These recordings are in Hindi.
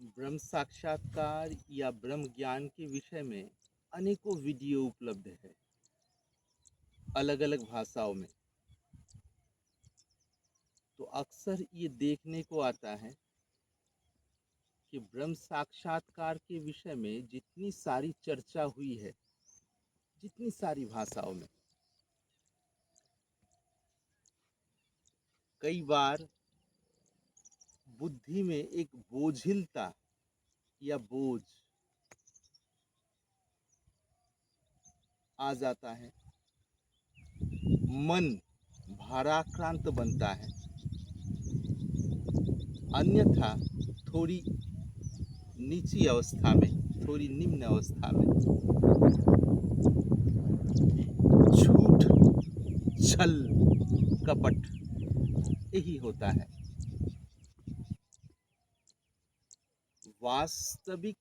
ब्रह्म साक्षात्कार या ब्रह्म ज्ञान के विषय में अनेकों वीडियो उपलब्ध है, अलग अलग भाषाओं में। तो अक्सर ये देखने को आता है कि ब्रह्म साक्षात्कार के विषय में जितनी सारी चर्चा हुई है, जितनी सारी भाषाओं में, कई बार बुद्धि में एक बोझिलता या बोझ आ जाता है, मन भाराक्रांत बनता है। अन्यथा थोड़ी नीची अवस्था में, थोड़ी निम्न अवस्था में झूठ, छल, कपट यही होता है। वास्तविक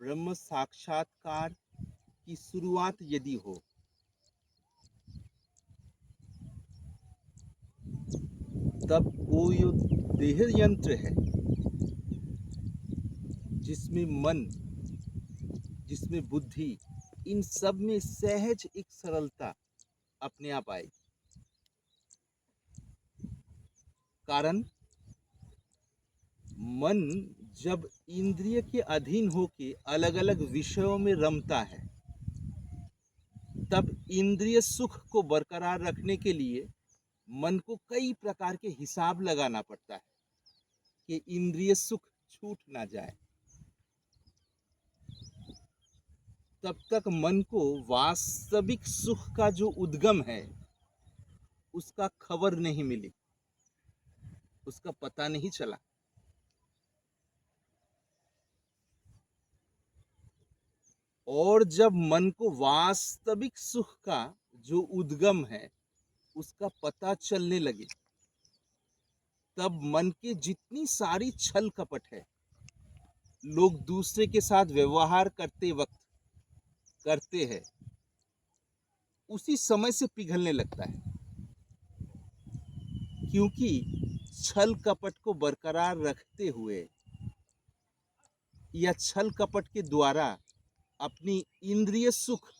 ब्रह्म साक्षात्कार की शुरुआत यदि हो, तब वो यो देह यंत्र है जिसमें मन, जिसमें बुद्धि, इन सब में सहज एक सरलता अपने आप आएगी। कारण मन जब इंद्रिय के अधीन होके अलग अलग विषयों में रमता है, तब इंद्रिय सुख को बरकरार रखने के लिए मन को कई प्रकार के हिसाब लगाना पड़ता है कि इंद्रिय सुख छूट ना जाए। तब तक मन को वास्तविक सुख का जो उद्गम है उसका खबर नहीं मिली, उसका पता नहीं चला। और जब मन को वास्तविक सुख का जो उद्गम है उसका पता चलने लगे, तब मन के जितनी सारी छल कपट है, लोग दूसरे के साथ व्यवहार करते वक्त करते हैं, उसी समय से पिघलने लगता है। क्योंकि छल कपट को बरकरार रखते हुए या छल कपट के द्वारा अपनी इंद्रिय सुख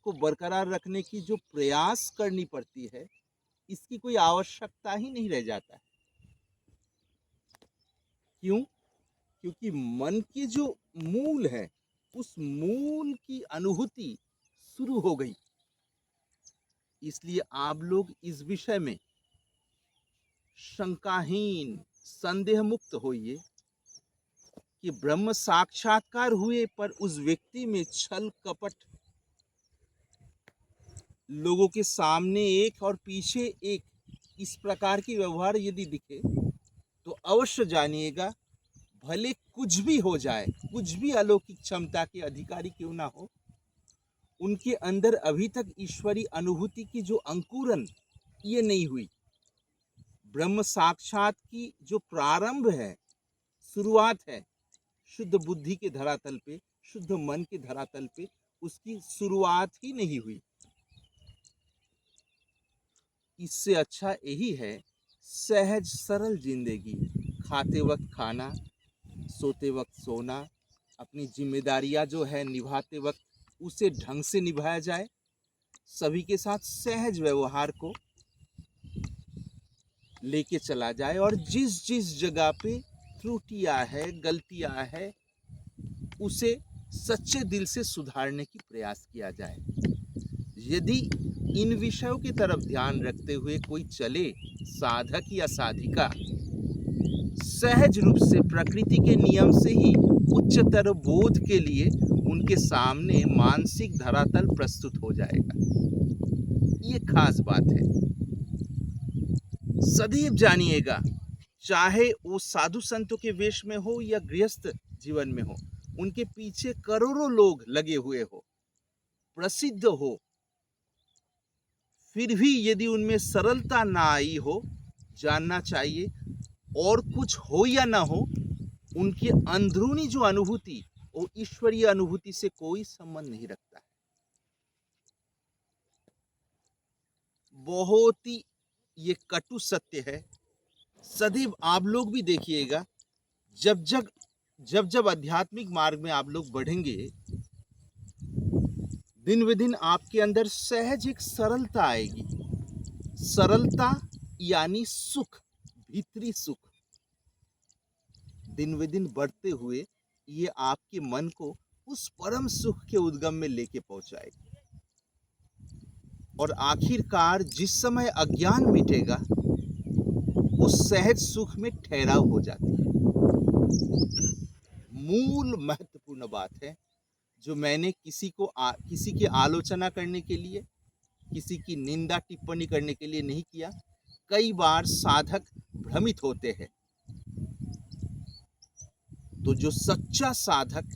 को बरकरार रखने की जो प्रयास करनी पड़ती है, इसकी कोई आवश्यकता ही नहीं रह जाता है। क्यों? क्योंकि मन की जो मूल है, उस मूल की अनुभूति शुरू हो गई। इसलिए आप लोग इस विषय में शंकाहीन, संदेह मुक्त होइए कि ब्रह्म साक्षात्कार हुए पर उस व्यक्ति में छल कपट, लोगों के सामने एक और पीछे एक, इस प्रकार की व्यवहार यदि दिखे तो अवश्य जानिएगा, भले कुछ भी हो जाए, कुछ भी अलौकिक क्षमता के अधिकारी क्यों ना हो, उनके अंदर अभी तक ईश्वरी अनुभूति की जो अंकुरन ये नहीं हुई। ब्रह्म साक्षात की जो प्रारंभ है, शुरुआत है, शुद्ध बुद्धि के धरातल पे, शुद्ध मन के धरातल पे उसकी शुरुआत ही नहीं हुई। इससे अच्छा यही है सहज सरल जिंदगी, खाते वक्त खाना, सोते वक्त सोना, अपनी जिम्मेदारियां जो है निभाते वक्त उसे ढंग से निभाया जाए, सभी के साथ सहज व्यवहार को लेके चला जाए, और जिस जिस जगह पे त्रुटियां है, गलतियां है, उसे सच्चे दिल से सुधारने की प्रयास किया जाए। यदि इन विषयों की तरफ ध्यान रखते हुए कोई चले, साधक या साधिका, सहज रूप से प्रकृति के नियम से ही उच्चतर बोध के लिए उनके सामने मानसिक धरातल प्रस्तुत हो जाएगा। ये खास बात है। सदैव जानिएगा, चाहे वो साधु संतों के वेश में हो या गृहस्थ जीवन में हो, उनके पीछे करोड़ों लोग लगे हुए हो, प्रसिद्ध हो, फिर भी यदि उनमें सरलता ना आई हो, जानना चाहिए और कुछ हो या ना हो, उनकी अंदरूनी जो अनुभूति, वो ईश्वरीय अनुभूति से कोई संबंध नहीं रखता है। बहुत ही ये कटु सत्य है। सदैव आप लोग भी देखिएगा, जब जब जब जब आध्यात्मिक मार्ग में आप लोग बढ़ेंगे, दिन ब दिन आपके अंदर सहज एक सरलता आएगी। सरलता यानी सुख, भीतरी सुख। दिन ब दिन बढ़ते हुए ये आपके मन को उस परम सुख के उद्गम में लेके पहुंचाएगी। और आखिरकार जिस समय अज्ञान मिटेगा, उस सहज सुख में ठहराव हो जाती है। मूल महत्वपूर्ण बात है, जो मैंने किसी की आलोचना करने के लिए, किसी की निंदा टिप्पणी करने के लिए नहीं किया। कई बार साधक भ्रमित होते हैं, तो जो सच्चा साधक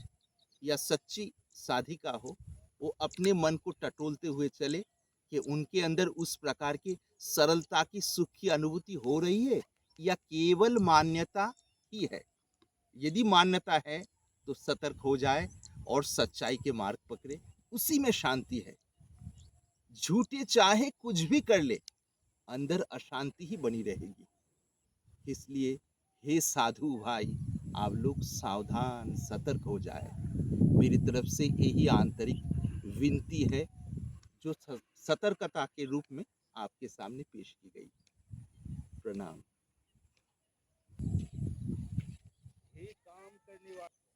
या सच्ची साधिका हो, वो अपने मन को टटोलते हुए चले कि उनके अंदर उस प्रकार की सरलता की सुख की अनुभूति हो रही है या केवल मान्यता ही है। यदि मान्यता है तो सतर्क हो जाए और सच्चाई के मार्ग पकड़े, उसी में शांति है। झूठे चाहे कुछ भी कर ले, अंदर अशांति ही बनी रहेगी। इसलिए हे साधु भाई, आप लोग सावधान सतर्क हो जाए। मेरी तरफ से यही आंतरिक विनती है, जो सतर्कता के रूप में आपके सामने पेश की गई। प्रणाम। हे काम करने वाले